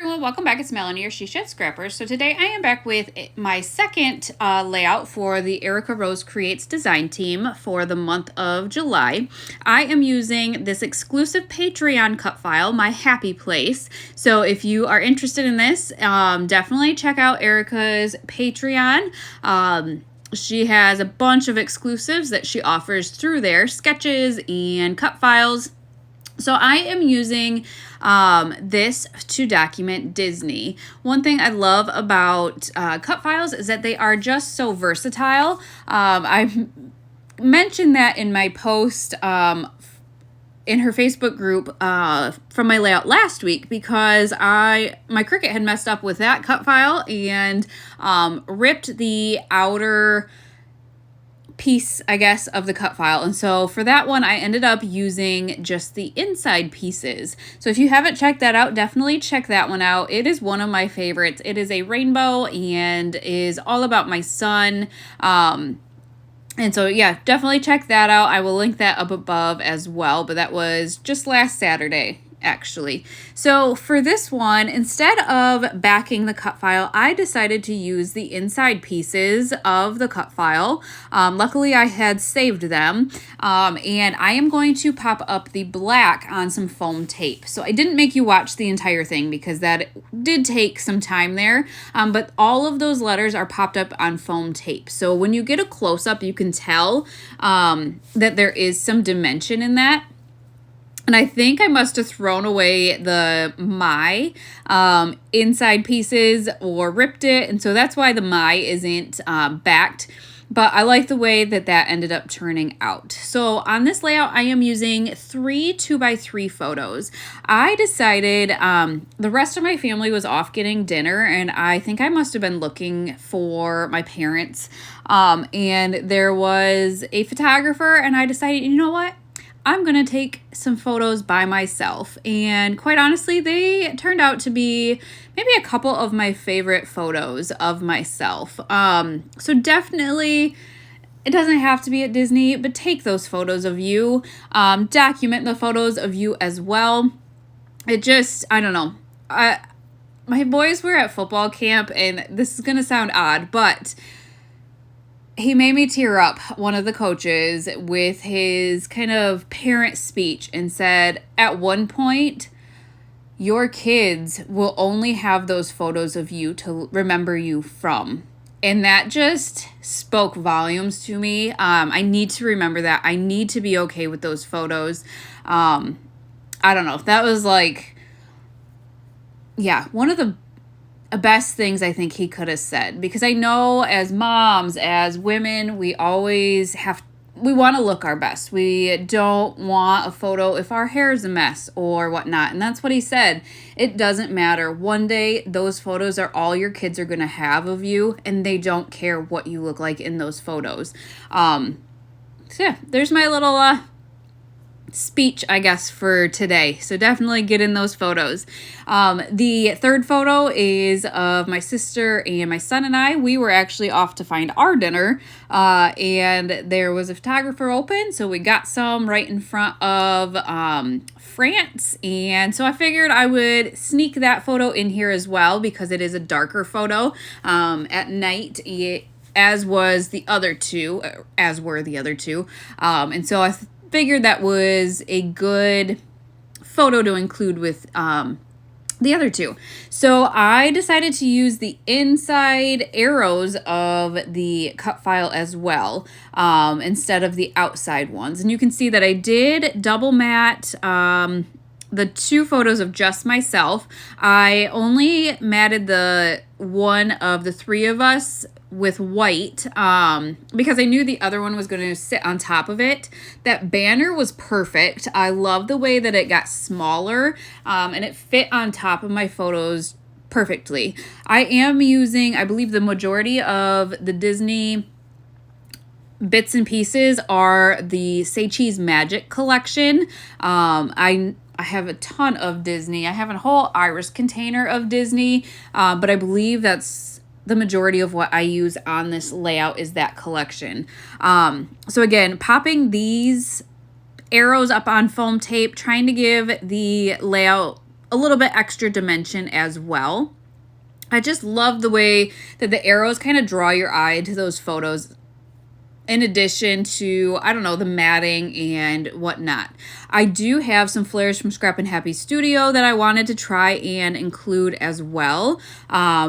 Everyone, welcome back. It's Melanie, your She Shed Scrapper. So today I am back with my second layout for the Erica Rose Creates design team for the month of July. I am using this exclusive Patreon cut file, my happy place. So if you are interested in this, definitely check out Erica's Patreon. She has a bunch of exclusives that she offers through there, sketches and cut files. So I am using this to document Disney. One thing I love about cut files is that they are just so versatile. I mentioned that in my post in her Facebook group from my layout last week, because my Cricut had messed up with that cut file and ripped the outer piece, I guess, of the cut file. And so for that one, I ended up using just the inside pieces. So if you haven't checked that out, definitely check that one out. It is one of my favorites. It is a rainbow and is all about my son. And so, yeah, definitely check that out. I will link that up above as well. But that was just last Saturday, actually. So for this one, instead of backing the cut file, I decided to use the inside pieces of the cut file. Luckily, I had saved them, and I am going to pop up the black on some foam tape. So I didn't make you watch the entire thing because that did take some time there, but all of those letters are popped up on foam tape. So when you get a close-up, you can tell that there is some dimension in that. And I think I must have thrown away the inside pieces or ripped it. And so that's why the isn't backed. But I like the way that ended up turning out. So on this layout, I am using 3 2x3 photos. I decided the rest of my family was off getting dinner, and I think I must have been looking for my parents. And there was a photographer, and I decided, you know what? I'm going to take some photos by myself. And quite honestly, they turned out to be maybe a couple of my favorite photos of myself. So definitely, it doesn't have to be at Disney, but take those photos of you. Document the photos of you as well. It just, I don't know. My boys were at football camp, and this is going to sound odd, but he made me tear up, one of the coaches, with his kind of parent speech, and said, at one point, your kids will only have those photos of you to remember you from. And that just spoke volumes to me. I need to remember that. I need to be okay with those photos. I don't know. That was like, yeah, one of the best things I think he could have said, because I know as moms, as women, we always we want to look our best. We don't want a photo if our hair is a mess or whatnot. And that's what he said. It doesn't matter. One day, those photos are all your kids are going to have of you, and they don't care what you look like in those photos. So yeah, there's my little speech, I guess, for today. So definitely get in those photos. The third photo is of my sister and my son and I. We were actually off to find our dinner, and there was a photographer open, so we got some right in front of France, and so I figured I would sneak that photo in here as well, because it is a darker photo at night, as were the other two, and so I figured that was a good photo to include with the other two. So I decided to use the inside arrows of the cut file as well, instead of the outside ones. And you can see that I did double matte the 2 photos of just myself. I only matted the one of the 3 of us with white, because I knew the other one was going to sit on top of it. That banner was perfect. I love the way that it got smaller, and it fit on top of my photos perfectly. I am using, I believe the majority of the Disney bits and pieces are the Say Cheese Magic collection. I have a ton of Disney. I have a whole iris container of Disney, but I believe that's the majority of what I use on this layout is that collection. So again, popping these arrows up on foam tape, trying to give the layout a little bit extra dimension as well. I just love the way that the arrows kind of draw your eye to those photos, in addition to, I don't know, the matting and whatnot. I do have some flares from Scrap and Happy Studio that I wanted to try and include as well.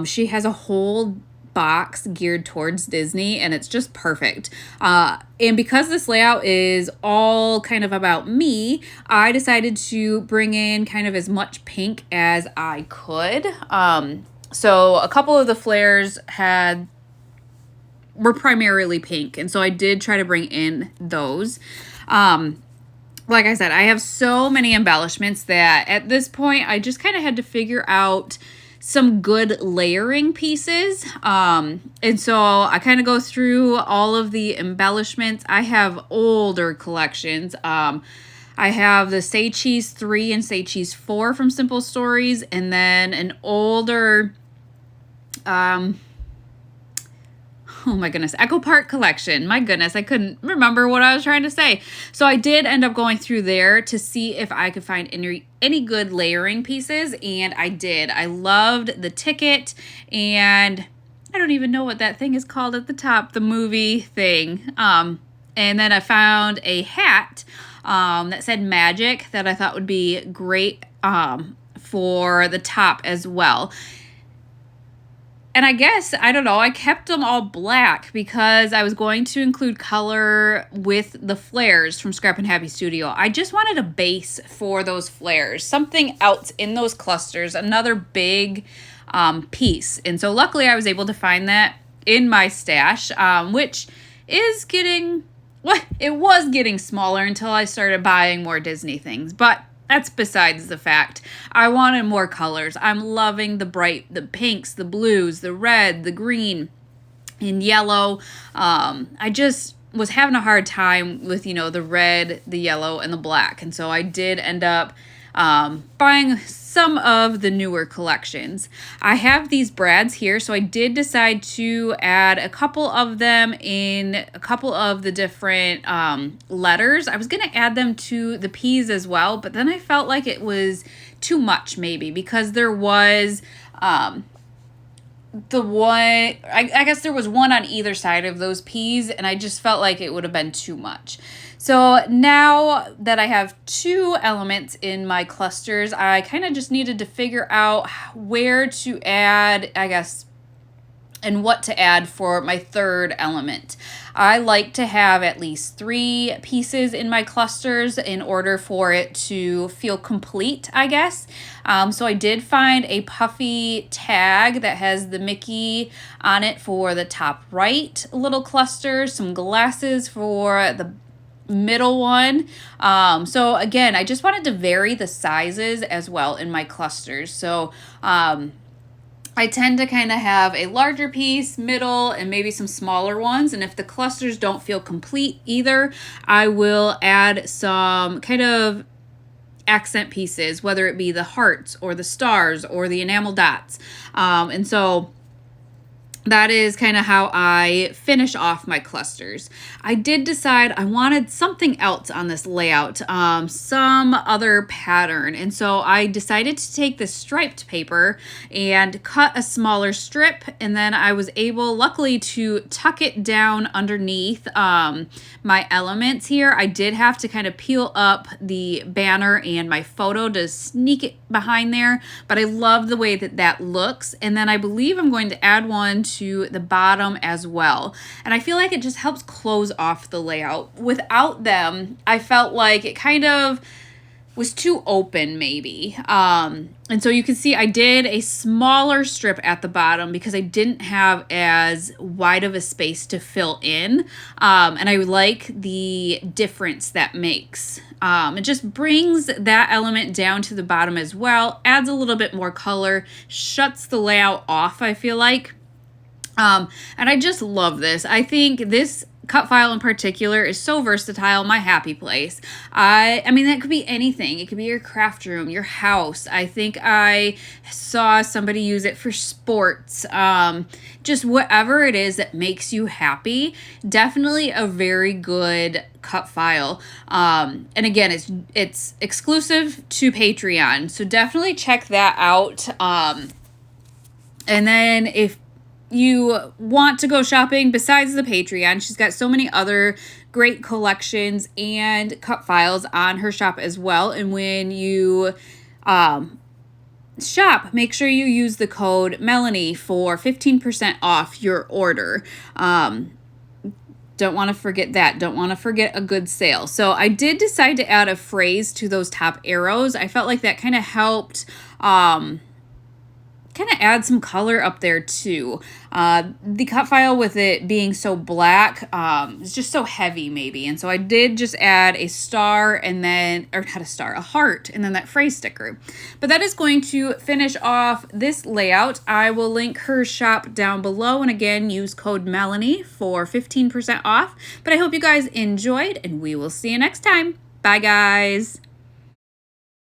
She has a whole box geared towards Disney, and it's just perfect. And because this layout is all kind of about me, I decided to bring in kind of as much pink as I could. So a couple of the flares were primarily pink, and so I did try to bring in those. Like I said, I have so many embellishments that at this point I just kind of had to figure out some good layering pieces. And so I kind of go through all of the embellishments. I have older collections. I have the Say Cheese 3 and Say Cheese 4 from Simple Stories, and then an older oh my goodness, Echo Park collection. My goodness, I couldn't remember what I was trying to say. So I did end up going through there to see if I could find any good layering pieces, and I did. I loved the ticket, and I don't even know what that thing is called at the top, the movie thing. And then I found a hat that said Magic that I thought would be great for the top as well. And I guess, I don't know, I kept them all black because I was going to include color with the flares from Scrap and Happy Studio. I just wanted a base for those flares, something else in those clusters, another big piece. And so luckily I was able to find that in my stash, which is getting, well, it was getting smaller until I started buying more Disney things. But that's besides the fact. I wanted more colors. I'm loving the pinks, the blues, the red, the green, and yellow. I just was having a hard time with, the red, the yellow, and the black. And so I did end up buying some of the newer collections. I have these brads here, so I did decide to add a couple of them in a couple of the different letters. I was going to add them to the P's as well, but then I felt like it was too much maybe, because there was I guess there was one on either side of those P's, and I just felt like it would have been too much. So now that I have two elements in my clusters, I kind of just needed to figure out where to add, I guess, and what to add for my third element. I like to have at least 3 pieces in my clusters in order for it to feel complete, I guess. So I did find a puffy tag that has the Mickey on it for the top right little cluster, some glasses for the middle one. So again, I just wanted to vary the sizes as well in my clusters. So I tend to kind of have a larger piece, middle, and maybe some smaller ones. And if the clusters don't feel complete either, I will add some kind of accent pieces, whether it be the hearts or the stars or the enamel dots. And so that is kind of how I finish off my clusters. I did decide I wanted something else on this layout, some other pattern. And so I decided to take this striped paper and cut a smaller strip. And then I was able, luckily, to tuck it down underneath my elements here. I did have to kind of peel up the banner and my photo to sneak it behind there, but I love the way that that looks. And then I believe I'm going to add one to the bottom as well. And I feel like it just helps close off the layout. Without them, I felt like it kind of was too open maybe. And so you can see I did a smaller strip at the bottom because I didn't have as wide of a space to fill in. And I like the difference that makes. It just brings that element down to the bottom as well, adds a little bit more color, shuts the layout off, I feel like. And I just love this. I think this Cutfile in particular is so versatile, my happy place. I mean, that could be anything. It could be your craft room, your house. I think I saw somebody use it for sports. Just whatever it is that makes you happy. Definitely a very good Cutfile. And again, it's exclusive to Patreon, so definitely check that out. And then if you want to go shopping besides the Patreon, she's got so many other great collections and Cutfiles on her shop as well. And when you shop, make sure you use the code Melanie for 15% off your order. Don't want to forget that. Don't want to forget a good sale. So I did decide to add a phrase to those top arrows. I felt like that kind of helped add some color up there too. The Cutfile, with it being so black, is just so heavy maybe. And so I did just add a star and then, or not a star, a heart, and then that phrase sticker. But that is going to finish off this layout. I will link her shop down below. And again, use code Melanie for 15% off. But I hope you guys enjoyed, and we will see you next time. Bye, guys.